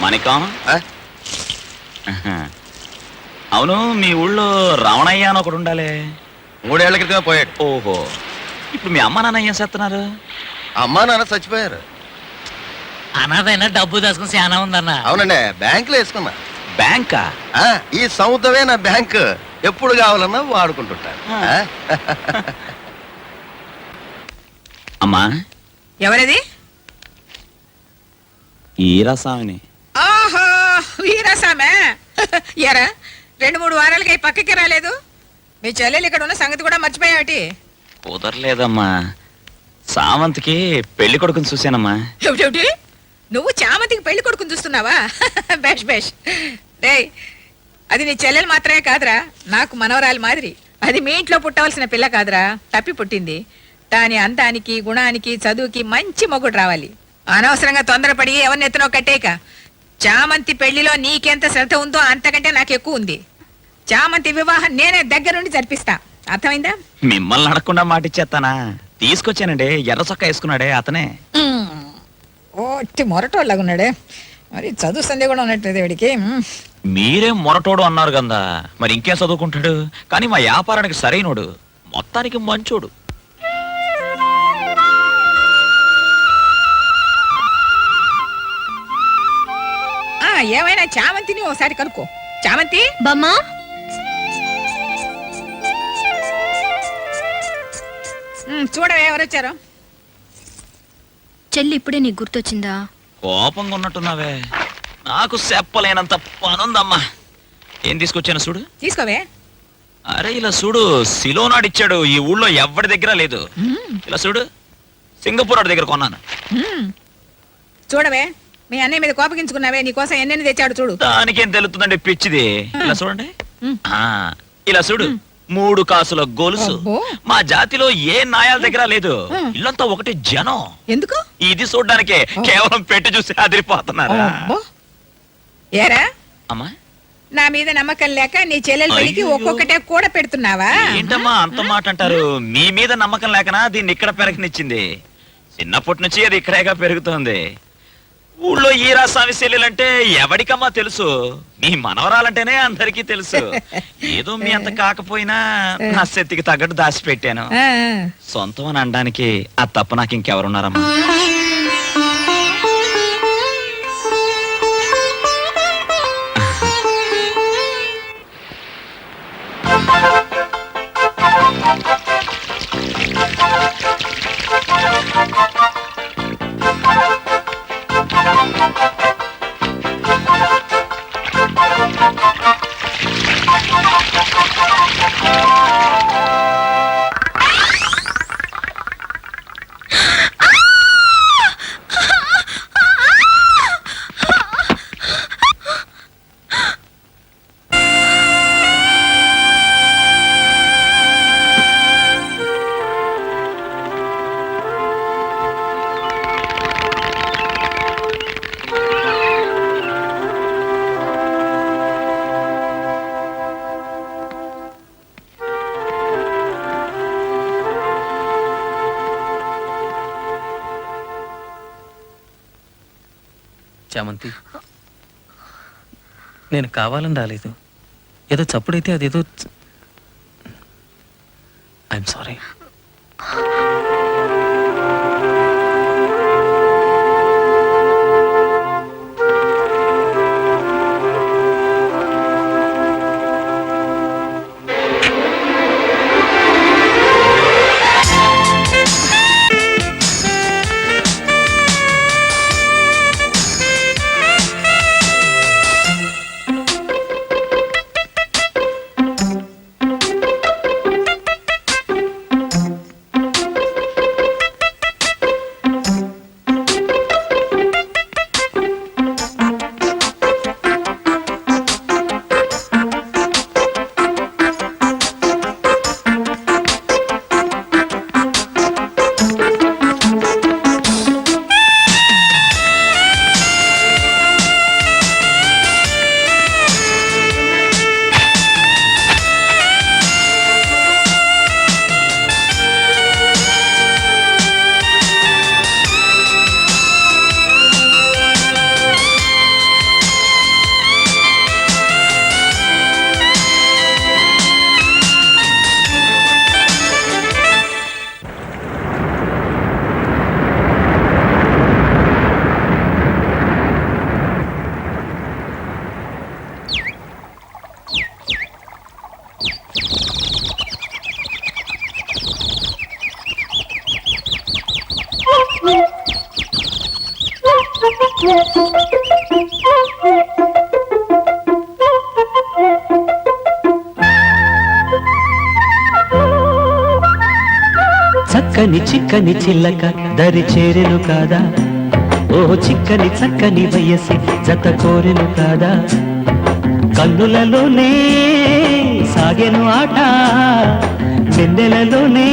మాణికం, ఆ? అవును మీ ఊళ్ళో రావణయ్య అని ఒకడు ఉండాలి. 3 ఏళ్ల క్రితమే పోయాడు. ఓహో, ఇప్పుడు మీ అమ్మ నాన్న ఏం చేస్తున్నారు? అమ్మా నాన్న చచ్చిపోయారు. అనాథైనా డబ్బు దాసుకుని చాలా ఉందన్న. అవునండి, బ్యాంకులో వేసుకున్నా. బ్యాంకా? ఆ, ఈ సముద్రమే నా బ్యాంక్. ఎప్పుడు కావాలన్నా వాడుకుంటుంటా. ఆ? అమ్మా, ఎవరది? ఈరాస్వామిని. ఆహా, వీరాసామే. ఎరా 2-3 వారాలకి పక్కకి రాలేదు. మీ చెల్లెలు ఇక్కడ ఉన్న సంగతి కూడా మర్చిపోయాటి? కుదరలేదమ్మా, సామంతికి పెళ్లి కొడుకుని చూశానమ్మా. ఏమిటి, నువ్వు చామంతికి పెళ్లి కొడుకుని చూస్తున్నావా? బేష్ బేష్. రేయ్, అది నీ చెల్లెలు మాత్రమే కాదురా, నాకు మనవరాలి మాదిరి. అది మీ ఇంట్లో పుట్టవలసిన పిల్ల కాదురా, తప్పి పుట్టింది. దాని అందానికి, గుణానికి, చదువుకి మంచి మొగుడు రావాలి. అనవసరంగా తొందరపడి ఎవరిని ఎత్తునో కట్టేక. చామంతి పెళ్లిలో నీకెంత శ్రద్ధ ఉందో అంతకంటే నాకు ఎక్కువ ఉంది. చామంతి వివాహం నేనే దగ్గరుండి జరిపిస్తా, అర్థమైందా? మిమ్మల్ని అడగకుండా మాట ఇచ్చేస్తానా? తీసుకొచ్చానండి, ఎర్ర చొక్కా వేసుకున్నాడే అతనే. ఓట్టి మొరటోళ్ళగున్నాడే, మరి చదువు సందే కూడా ఉన్నట్లేదు వీడికి. మీరేం మొరటోడు అన్నారు కదా, మరి ఇంకేం చదువుకుంటాడు? కానీ మా వ్యాపారానికి సరైనోడు, మొత్తానికి మంచోడు. ఏమైనా చామంతిని ఓసారి కనుక్కో. చామంతి బామ్మా, చూడవే ఎవరొచ్చారో. చెల్లి ఇప్పుడే నీకు గుర్తొచ్చిందా? కోపంగా ఉన్నట్టున్నావే, నాకు చెప్పలేనంత పనుందమ్మా. ఏం తీసుకొచ్చాను చూడు. తీసుకోవే. అరే ఇలా చూడు, సిలోనాడిచ్చాడు, ఈ ఊళ్ళో ఎవరి దగ్గర లేదు. ఇలా చూడు, సింగపూర్ వాడి దగ్గర కొన్నాను. చూడవే, మీ అన్నయ్య మీద కోపగించుకున్నావే, నీకోసం ఎన్నెన్ని తెచ్చాడు చూడు. దానికేం తెలుస్తుందండి పిచ్చిది. ఇలా చూడండి, ఇలా చూడు, 3 కాసుల గొలుసు. అబ్బో. మా జాతిలో ఏ నాయాల దగ్గర లేదు. ఇల్లంతా ఒకటి జనం. ఎందుకు? ఇది చూడ్డానికే, కేవలం పెట్టి చూసి అదిరిపోతున్నారా? అబ్బో. ఏరా, అమ్మా, నా మీద నమ్మకం లేక నీ చెల్లెల పెళ్లికి అయ్యయ్యో. ఒక్కొక్కటే కూడా పెడుతున్నావా? ఏంటమ్మా అంత మాట అంటారు? మీ మీద నమ్మకం లేకనా దీన్ని ఇక్కడ పెరగనిచ్చింది. చిన్నప్పటి నుంచి అది ఇక్కడేగా పెరుగుతోంది. ఊళ్ళో ఈరాస్వామి చెల్లెలంటే ఎవడికమ్మా తెలుసు? మీ మనవరాలంటేనే అందరికీ తెలుసు. ఏదో మీ అంత కాకపోయినా నా శక్తికి తగ్గట్టు దాచిపెట్టాను. ఆ, సొంతం అని అనడానికి ఆ తప్ప నాకు ఇంకెవరున్నారమ్మా? చామంతి, నేను కావాలని రాలేదు. ఏదో చప్పుడైతే అదేదో. I'm sorry. చక్కని చిక్కని చిల్లక దరి చేరెను కాదా ఓ చిక్కని చక్కని వయసి జత కోరెను కాదా కన్నులలోనే సాగెను ఆట వెన్నెలలోనే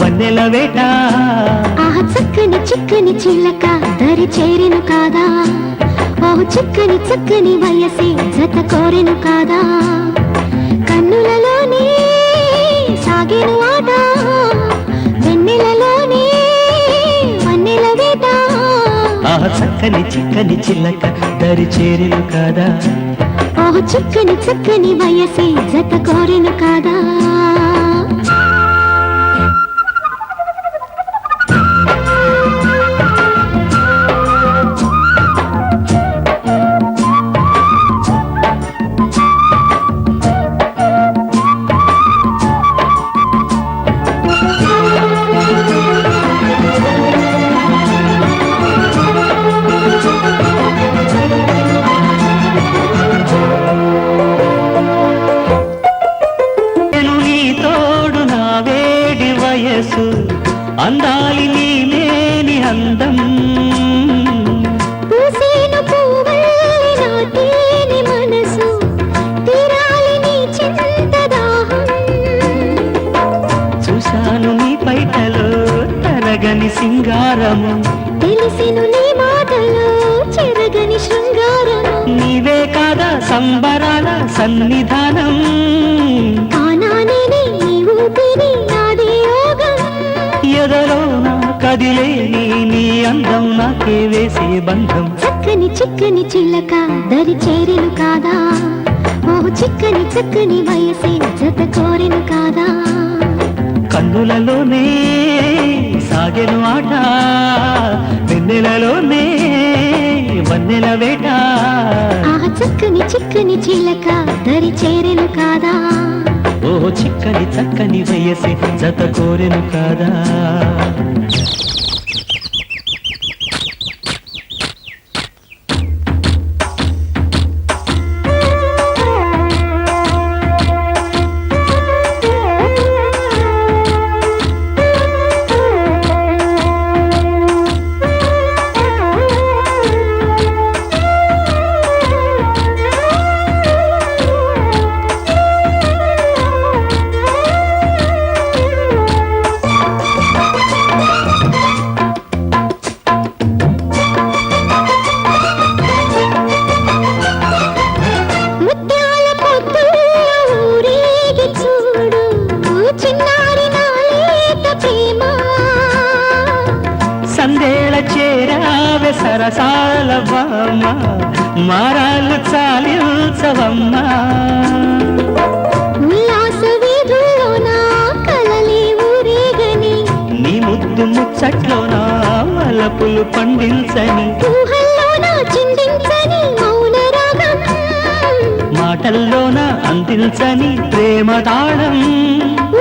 వన్నెల వేట ఆహా చక్కని చిక్కని చిల్లక దరి చేరెను కాదా ఓహు చిక్కని చక్కని వయసే జత కోరెను కాదా కన్నులలోనే సాగెను ఆట వెన్నెలలోనే వన్నెల వేట ఆహా చక్కని చిక్కని చిల్లక దరి చేరెను కాదా ఓహు చిక్కని చక్కని వయసే జత కోరెను కాదా అందాలి నీలేని అందం పూసేను పువ్వల్లి నా తేనె మనసు తీరాలి నీ చింత దాహం చూశాను నీ పైటలో తరగని సింగారము తెలిసెను నీ మాటలో చెరగని శృంగారము నీవే కాదా సంబరాల సన్నిధానం కానానే నీ ఊపిరి నాదే యోగం ఎదలోన కదిలేని నీ అందం నాకే వేసే బంధం చక్కని చిక్కని చిల్లక దరి చేరెను కాదా ఓహు చిక్కని చక్కని వయసే జత కోరెను కాదా కన్నులలోనే సాగెను ఆట వెన్నెలలోనే వన్నెల వేట ఆహా చక్కని చిక్కని చిల్లక దరి చేరెను కాదా ఓ చిక్కని చక్కని వయసే జత కోరెను కాదా సందేళ చేరావె సరసాల బామ్మ మారాలు చాలించవమ్మా ఉల్లాస వీధుల్లోన కలలే ఊరేగని నీ ముద్దు ముచ్చట్లోన వలపులు పండించని ఊహల్లోన చిందించని మౌన రాగం మాటల్లోన అందించని ప్రేమ తాళం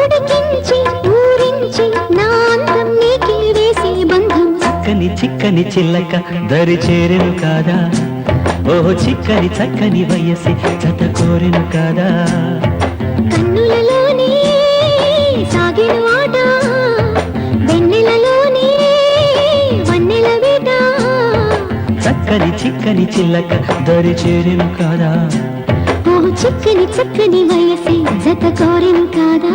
ఉడికించి ఊరించి నా అందం నీకే వేసే బంధం చక్కని చిక్కని చిల్లక దరి చేరెను కాదా ఓహో చిక్కని చక్కని వయసి జత కోరెను కాదా కన్నులలోనే సాగెను ఆట వెన్నెలలోనే వన్నెల వేట చక్కని చిక్కని చిల్లక దరి చేరెను కాదా ఓ చిక్కని చక్కని వయసే జత కోరెను కాదా